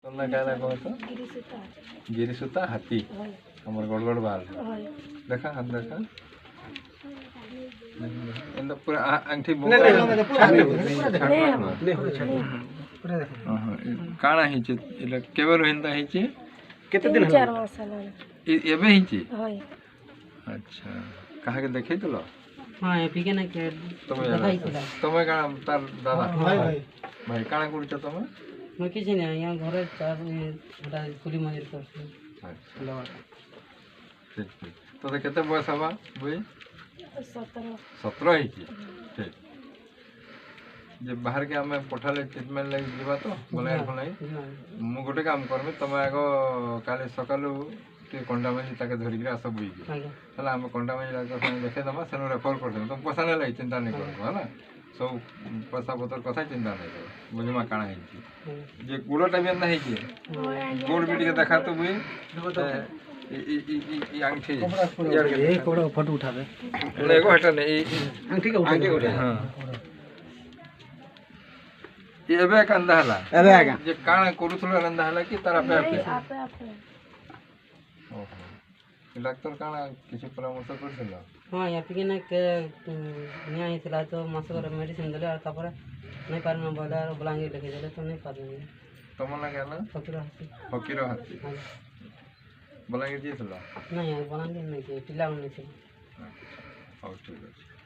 तुमने कहला कहो तो गिरिसुता हाथी हमर गड़गड़ बाल देखा हाथ देखा इंदा पूरा अंगठी काना हिचे इला केवर हिंदा हिचे केते दिन 4 मास एबे हिचे अच्छा कहा के देखे तलो हां एपिके ना के तमे काना तार दादा भाई काना करछ तमे मैं किसी नहीं यहाँ घर चार छोटा कुली मंदिर करते अच्छा ठीक ठीक तो केते बयस हवा बुई 17 ही ठीक जे बाहर के हमें पठाले ट्रीटमेंट लगी जीवा तो बोले नहीं मु गोटे काम करबे तमे आगो काले सकालू के कंडामजी ताके धरि के आस बुई के हला हम कंडामजी लाग संग देखे दमा सेनो रेफर कर दे तुम पैसा नहीं चिंता नहीं करो हला सब पैसा पतर कथा चिंता नहीं करो बुझमा काना है जे गुड़टा भी नहीं है गुड़ भी के देखा तो बुई ई अंगठी ये कोड़ा फोटो उठावे एगो हटा नहीं अंगठी का उठा हां ये एबे कंदा हला अरे आगा जे काना करूथलो रंदा हला कि तारा पे आपे ओहो डॉक्टर काना किसी परामर्श करथिला हां या पिके ना के निया हितला तो मासकर मेडिसिन देले और तापर नहीं पारन बोला ब्लांगे लेके देले तो नहीं पारन तमला कहला फकीर हाथी ब्लांगे दिसला नहीं ब्लांगे नहीं के पिला नहीं थे हां ठीक है